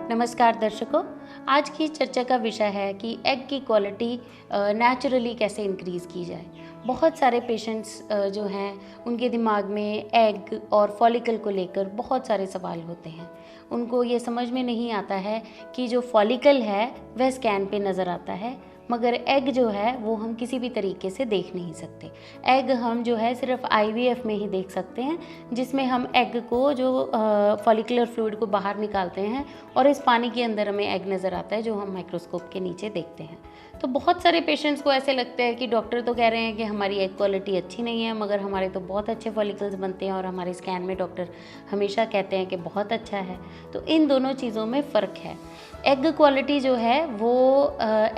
नमस्कार दर्शकों। आज की चर्चा का विषय है कि एग की क्वालिटी नेचुरली कैसे इंक्रीज़ की जाए। बहुत सारे पेशेंट्स जो हैं उनके दिमाग में एग और फॉलिकल को लेकर बहुत सारे सवाल होते हैं। उनको ये समझ में नहीं आता है कि जो फॉलिकल है वह स्कैन पे नज़र आता है, मगर एग जो है वो हम किसी भी तरीके से देख नहीं सकते। एग हम जो है सिर्फ आईवीएफ में ही देख सकते हैं, जिसमें हम एग को जो फॉलिकुलर फ्लूइड को बाहर निकालते हैं और इस पानी के अंदर हमें एग नज़र आता है जो हम माइक्रोस्कोप के नीचे देखते हैं। तो बहुत सारे पेशेंट्स को ऐसे लगता है कि डॉक्टर तो कह रहे हैं कि हमारी एग क्वालिटी अच्छी नहीं है, मगर हमारे तो बहुत अच्छे फॉलिकल्स बनते हैं और हमारे स्कैन में डॉक्टर हमेशा कहते हैं कि बहुत अच्छा है। तो इन दोनों चीज़ों में फ़र्क है। एग क्वालिटी जो है वो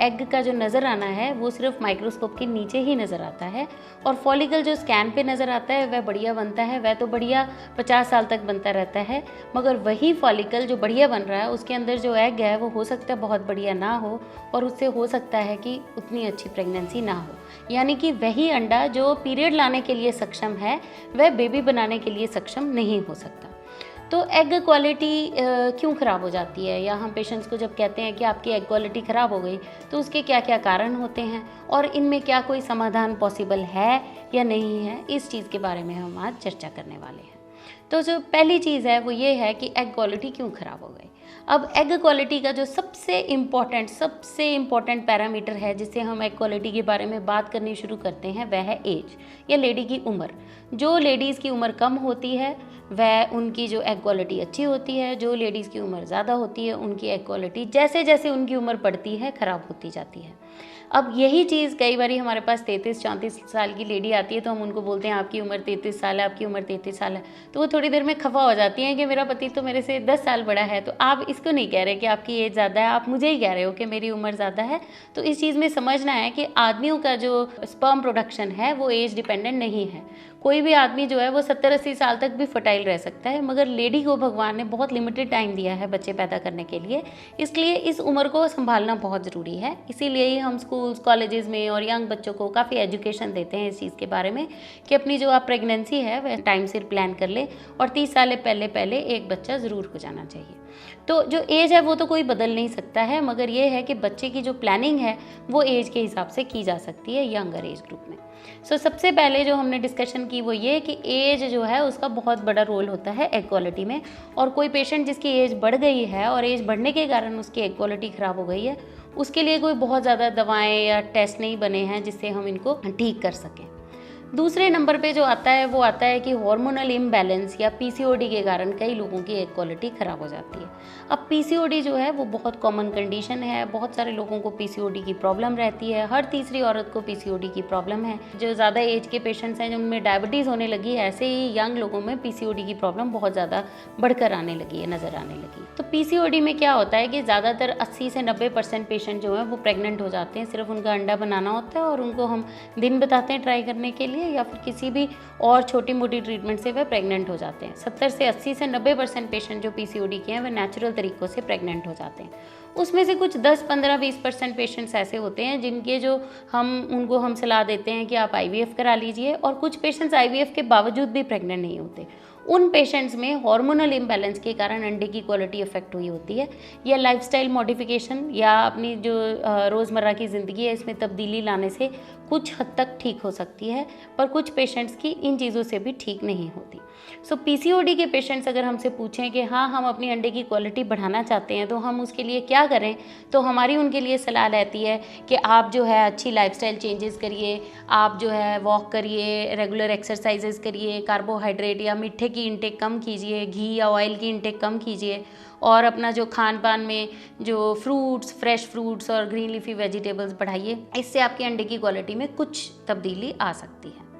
एग का जो नज़र आना है वो सिर्फ माइक्रोस्कोप के नीचे ही नज़र आता है, और फॉलिकल जो स्कैन पे नज़र आता है वह बढ़िया बनता है, वह तो बढ़िया 50 साल तक बनता रहता है। मगर वही फॉलिकल जो बढ़िया बन रहा है उसके अंदर जो एग है वो हो सकता है बहुत बढ़िया ना हो, और उससे हो सकता है कि उतनी अच्छी प्रेगनेंसी ना हो। यानी कि वही अंडा जो पीरियड लाने के लिए सक्षम है वह बेबी बनाने के लिए सक्षम नहीं हो सकता। तो एग क्वालिटी क्यों ख़राब हो जाती है, या हम पेशेंट्स को जब कहते हैं कि आपकी एग क्वालिटी ख़राब हो गई तो उसके क्या क्या कारण होते हैं और इनमें क्या कोई समाधान पॉसिबल है या नहीं है, इस चीज़ के बारे में हम आज चर्चा करने वाले हैं। तो जो पहली चीज़ है वो ये है कि एग क्वालिटी क्यों ख़राब हो गई। अब एग क्वालिटी का जो सबसे इम्पॉर्टेंट पैरामीटर है जिससे हम एग क्वालिटी के बारे में बात करनी शुरू करते हैं वह है एज, या लेडी की उम्र। जो लेडीज़ की उम्र कम होती है वह उनकी जो एग क्वालिटी अच्छी होती है, जो लेडीज़ की उम्र ज़्यादा होती है उनकी एग क्वालिटी जैसे जैसे उनकी उम्र बढ़ती है ख़राब होती जाती है। अब यही चीज़ कई बार हमारे पास 33-34 साल की लेडी आती है तो हम उनको बोलते हैं आपकी उम्र 33 साल है, आपकी उम्र 33 साल है, तो वो थोड़ी देर में खफा हो जाती हैं कि मेरा पति तो मेरे से 10 साल बड़ा है। तो आप इसको नहीं कह रहे कि आपकी एज ज़्यादा है, आप मुझे ही कह रहे हो कि मेरी उम्र ज़्यादा है। तो इस चीज़ में समझना है कि आदमियों का जो स्पर्म प्रोडक्शन है वो एज डिपेंडेंट नहीं है। कोई भी आदमी जो है वो 70-80 साल तक भी फर्टाइल रह सकता है, मगर लेडी को भगवान ने बहुत लिमिटेड टाइम दिया है बच्चे पैदा करने के लिए, इसलिए इस उम्र को संभालना बहुत ज़रूरी है। इसीलिए ही हम स्कूल्स कॉलेजेस में और यंग बच्चों को काफ़ी एजुकेशन देते हैं इस चीज़ के बारे में कि अपनी जो आप प्रेगनेंसी है वह टाइम से प्लान कर ले, और 30 साल पहले एक बच्चा ज़रूर हो जाना चाहिए। तो जो एज है वो तो कोई बदल नहीं सकता है, मगर ये है कि बच्चे की जो प्लानिंग है वो एज के हिसाब से की जा सकती है यंगर एज ग्रुप में। सबसे पहले जो हमने डिस्कशन की वो ये कि एज जो है उसका बहुत बड़ा रोल होता है एग क्वालिटी में, और कोई पेशेंट जिसकी एज बढ़ गई है और एज बढ़ने के कारण उसकी एग क्वालिटी ख़राब हो गई है, उसके लिए कोई बहुत ज़्यादा दवाएं या टेस्ट नहीं बने हैं जिससे हम इनको ठीक कर सकें। दूसरे नंबर पे जो आता है वो आता है कि हार्मोनल इम्बैलेंस या पीसीओडी के कारण कई लोगों की एग क्वालिटी ख़राब हो जाती है। अब पीसीओडी जो है वो बहुत कॉमन कंडीशन है, बहुत सारे लोगों को पीसीओडी की प्रॉब्लम रहती है, हर तीसरी औरत को पीसीओडी की प्रॉब्लम है। जो ज़्यादा एज के पेशेंट्स हैं जिनमें डायबिटीज़ होने लगी है, ऐसे ही यंग लोगों में पीसीओडी की प्रॉब्लम बहुत ज़्यादा बढ़कर आने लगी है, नज़र आने लगी। तो पीसीओडी में क्या होता है कि ज़्यादातर 80 से 90% पेशेंट जो है वो प्रेग्नेंट हो जाते हैं, सिर्फ उनका अंडा बनाना होता है और उनको हम दिन बताते हैं ट्राई करने के लिए, या फिर किसी भी और छोटी मोटी ट्रीटमेंट से वह प्रेग्नेंट हो जाते हैं। 70 से 80 से 90% पेशेंट जो पीसीओडी के हैं वह नेचुरल तरीक़ों से प्रेग्नेंट हो जाते हैं। उसमें से कुछ 10-15-20% पेशेंट्स ऐसे होते हैं जिनके जो उनको हम सलाह देते हैं कि आप आईवीएफ करा लीजिए, और कुछ पेशेंट्स आईवीएफ के बावजूद भी प्रेग्नेंट नहीं होते। उन पेशेंट्स में हार्मोनल इम्बैलेंस के कारण अंडे की क्वालिटी अफेक्ट हुई होती है, या लाइफस्टाइल मॉडिफिकेशन या अपनी जो रोज़मर्रा की ज़िंदगी है इसमें तब्दीली लाने से कुछ हद तक ठीक हो सकती है, पर कुछ पेशेंट्स की इन चीज़ों से भी ठीक नहीं होती। पीसीओडी के पेशेंट्स अगर हमसे पूछें कि हाँ हम अपनी अंडे की क्वालिटी बढ़ाना चाहते हैं तो हम उसके लिए क्या करें, तो हमारी उनके लिए सलाह रहती है कि आप जो है अच्छी लाइफस्टाइल चेंजेस करिए, आप जो है वॉक करिए, रेगुलर एक्सरसाइजेस करिए, कार्बोहाइड्रेट या मीठे की इंटेक कम कीजिए, घी या ऑयल की इंटेक कम कीजिए, और अपना जो खान पान में जो फ्रूट्स, फ्रेश फ्रूट्स और ग्रीन लीफी वेजिटेबल्स बढ़ाइए। इससे आपकी अंडे की क्वालिटी में कुछ तब्दीली आ सकती है।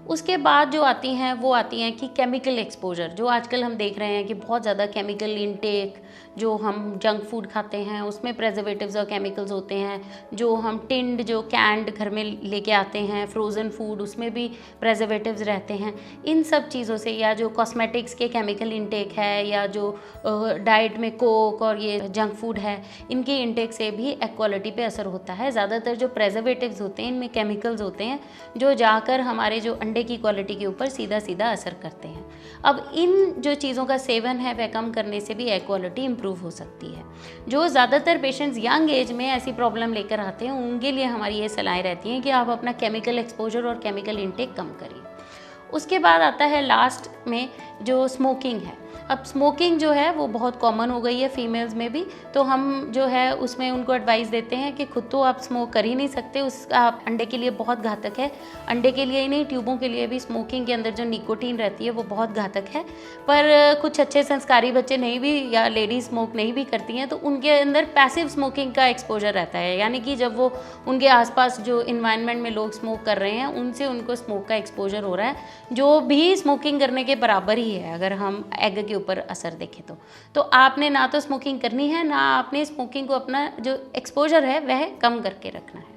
उसके बाद जो आती हैं वो आती हैं कि केमिकल एक्सपोजर, जो आजकल हम देख रहे हैं कि बहुत ज़्यादा केमिकल इंटेक, जो हम जंक फूड खाते हैं उसमें प्रेजर्वेटिव्स और केमिकल्स होते हैं, जो हम टिंड जो कैंड घर में लेके आते हैं, फ्रोज़न फूड उसमें भी प्रेजर्वेटिव्स रहते हैं। इन सब चीज़ों से, या जो कॉस्मेटिक्स के केमिकल इंटेक है, या जो डाइट में कोक और ये जंक फूड है, इनके इंटेक से भी एग क्वालिटी पे असर होता है। ज़्यादातर जो प्रेजर्वेटिव्स होते हैं इनमें केमिकल्स होते हैं जो जाकर हमारे जो अंडे की क्वालिटी के ऊपर सीधा सीधा असर करते हैं। अब इन जो चीज़ों का सेवन है वह कम करने से भी एग क्वालिटी इम्प्रूव हो सकती है। जो ज़्यादातर पेशेंट्स यंग एज में ऐसी प्रॉब्लम लेकर आते हैं, उनके लिए हमारी ये सलाहें रहती हैं कि आप अपना केमिकल एक्सपोजर और केमिकल इंटेक कम करिए। उसके बाद आता है लास्ट में जो स्मोकिंग है। अब स्मोकिंग जो है वो बहुत कॉमन हो गई है फीमेल्स में भी, तो हम जो है उसमें उनको एडवाइस देते हैं कि खुद तो आप स्मोक कर ही नहीं सकते, उसका अंडे के लिए बहुत घातक है। अंडे के लिए ही नहीं, ट्यूबों के लिए भी स्मोकिंग के अंदर जो निकोटीन रहती है वो बहुत घातक है। पर कुछ अच्छे संस्कारी बच्चे नहीं भी, या लेडीज स्मोक नहीं भी करती हैं, तो उनके अंदर पैसिव स्मोकिंग का एक्सपोजर रहता है, यानी कि जब वो उनके आसपास जो इन्वायरमेंट में लोग स्मोक कर रहे हैं उनसे उनको स्मोक का एक्सपोजर हो रहा है, जो भी स्मोकिंग करने के बराबर ही है अगर हम एग के ऊपर असर देखें तो आपने ना तो स्मोकिंग करनी है, ना आपने स्मोकिंग को अपना जो एक्सपोजर है वह कम करके रखना है।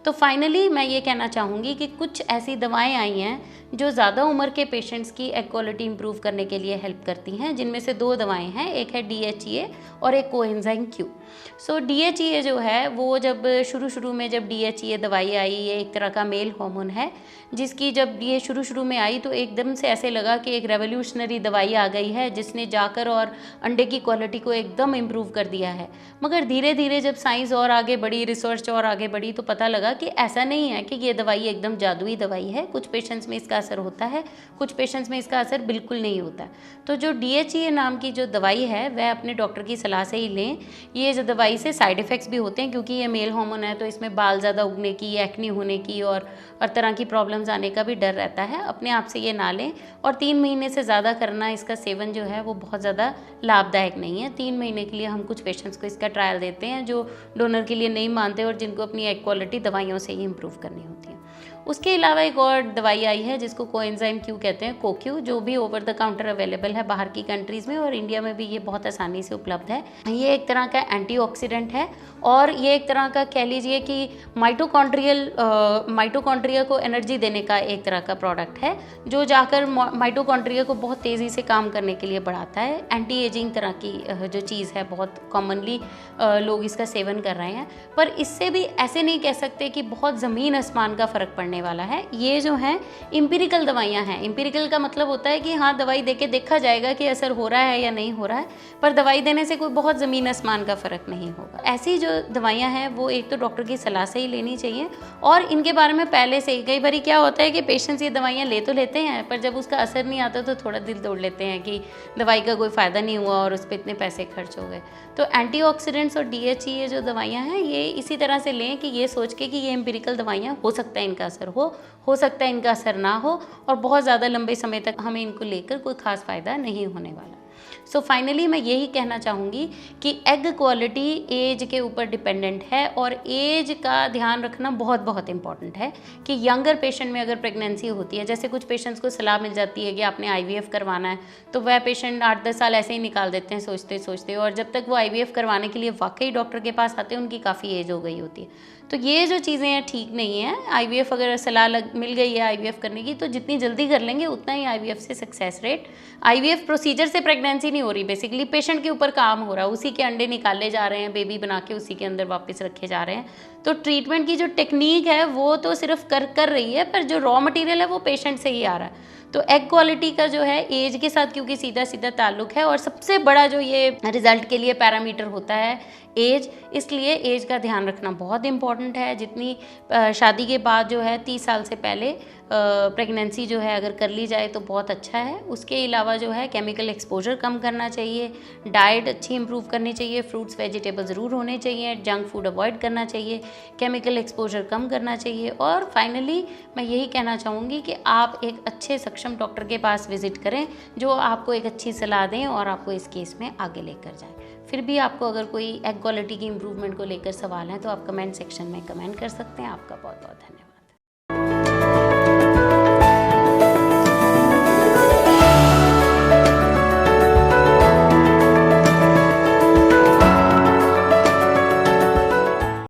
तो फाइनली मैं ये कहना चाहूँगी कि कुछ ऐसी दवाएं आई हैं जो ज़्यादा उम्र के पेशेंट्स की एग क्वालिटी इंप्रूव करने के लिए हेल्प करती हैं, जिनमें से 2 दवाएं हैं, एक है DHEA और एक कोएंजाइम Q। सो DHEA जो है वो जब शुरू में जब DHEA दवाई आई, ये एक तरह का मेल हार्मोन है, जिसकी जब ये शुरू में आई तो एकदम से ऐसे लगा कि एक रेवोल्यूशनरी दवाई आ गई है जिसने जाकर और अंडे की क्वालिटी को एकदम इम्प्रूव कर दिया है। मगर धीरे धीरे जब साइंस और आगे बढ़ी, रिसर्च और आगे बढ़ी, तो पता लगा कि ऐसा नहीं है कि ये दवाई एकदम जादुई दवाई है। कुछ पेशेंट्स में इसका असर होता है, कुछ पेशेंट्स में इसका असर बिल्कुल नहीं होता। तो जो DHEA नाम की जो दवाई है वह अपने डॉक्टर की सलाह से ही लें। ये जो दवाई से साइड इफ़ेक्ट्स भी होते हैं, क्योंकि ये मेल हार्मोन है तो इसमें बाल ज़्यादा उगने की, एक्ने होने की और तरह की प्रॉब्लम्स आने का भी डर रहता है। अपने आप से ये ना लें, और 3 महीने से ज़्यादा करना इसका सेवन जो है वो बहुत ज़्यादा लाभदायक नहीं है। 3 महीने के लिए हम कुछ पेशेंट्स को इसका ट्रायल देते हैं जो डोनर के लिए नहीं मानते और जिनको अपनी एग क्वालिटी दवाइयों से ही इम्प्रूव करनी होती है। उसके अलावा एक और दवाई आई है जिसको कोएंजाइम Q कहते हैं, कोक्यू, जो भी ओवर द काउंटर अवेलेबल है बाहर की कंट्रीज़ में, और इंडिया में भी ये बहुत आसानी से उपलब्ध है। ये एक तरह का एंटीऑक्सीडेंट है और ये एक तरह का कह लीजिए कि माइटोकॉन्ड्रिया को एनर्जी देने का एक तरह का प्रोडक्ट है, जो जाकर माइटोकॉन्ड्रिया को बहुत तेज़ी से काम करने के लिए बढ़ाता है। एंटी एजिंग तरह की जो चीज़ है, बहुत कॉमनली लोग इसका सेवन कर रहे हैं। पर इससे भी ऐसे नहीं कह सकते कि बहुत ज़मीन आसमान का फ़र्क पड़ने वाला है। ये जो है एम्पिरिकल दवाइयाँ हैं। एम्पिरिकल का मतलब होता है कि हाँ, दवाई देके देखा जाएगा कि असर हो रहा है या नहीं हो रहा है, पर दवाई देने से कोई बहुत ज़मीन आसमान का फ़र्क नहीं होगा। ऐसी जो दवाइयाँ हैं वो एक तो डॉक्टर की सलाह से ही लेनी चाहिए, और इनके बारे में पहले से ही, कई बार क्या होता है कि पेशेंट्स ये दवाइयाँ ले तो लेते हैं, पर जब उसका असर नहीं आता तो थोड़ा दिल तोड़ लेते हैं कि दवाई का कोई फ़ायदा नहीं हुआ और उस पर इतने पैसे खर्च हो गए। तो एंटीऑक्सीडेंट्स और DHEA जो दवाइयाँ हैं ये इसी तरह से लें कि ये सोच के कि ये एम्पिरिकल दवाइयाँ, हो सकता है इनका असर हो सकता है इनका असर ना हो, और बहुत ज़्यादा लंबे समय तक हमें इनको लेकर कोई ख़ास फ़ायदा नहीं होने वाला। सो फाइनली मैं यही कहना चाहूँगी कि एग क्वालिटी एज के ऊपर डिपेंडेंट है, और एज का ध्यान रखना बहुत बहुत इंपॉर्टेंट है कि यंगर पेशेंट में अगर प्रेगनेंसी होती है, जैसे कुछ पेशेंट्स को सलाह मिल जाती है कि आपने IVF करवाना है, तो वह पेशेंट 8-10 साल ऐसे ही निकाल देते हैं सोचते सोचते, और जब तक वो IVF करवाने के लिए वाकई डॉक्टर के पास आते हैं उनकी काफ़ी एज हो गई होती है। तो ये जो चीज़ें हैं ठीक नहीं है। IVF अगर सलाह मिल गई है IVF करने की, तो जितनी जल्दी कर लेंगे उतना ही IVF से सक्सेस रेट, IVF प्रोसीजर से प्रेगनेंसी नहीं हो रही, बेसिकली पेशेंट के ऊपर काम हो रहा है, उसी के अंडे निकाले जा रहे हैं, बेबी बना के उसी के अंदर वापस रखे जा रहे हैं। तो ट्रीटमेंट की जो टेक्निक है वो तो सिर्फ कर रही है, पर जो रॉ मटेरियल है वो पेशेंट से ही आ रहा है। तो एग क्वालिटी का जो है एज के साथ क्योंकि सीधा सीधा ताल्लुक है, और सबसे बड़ा जो ये रिजल्ट के लिए पैरामीटर होता है एज, इसलिए एज का ध्यान रखना बहुत इंपॉर्टेंट है। जितनी शादी के बाद जो है 30 साल से पहले प्रेगनेंसी जो है अगर कर ली जाए तो बहुत अच्छा है। उसके अलावा जो है केमिकल एक्सपोजर कम करना चाहिए, डाइट अच्छी इंप्रूव करनी चाहिए, फ्रूट्स वेजिटेबल ज़रूर होने चाहिए, जंक फूड अवॉइड करना चाहिए, केमिकल एक्सपोजर कम करना चाहिए। और फाइनली मैं यही कहना चाहूँगी कि आप एक अच्छे सक्षम डॉक्टर के पास विजिट करें, जो आपको एक अच्छी सलाह दें और आपको इस केस में आगे लेकर जाएं। फिर भी आपको अगर कोई एग क्वालिटी की इम्प्रूवमेंट को लेकर सवाल हैं तो आप कमेंट सेक्शन में कमेंट कर सकते हैं। आपका बहुत बहुत धन्यवाद।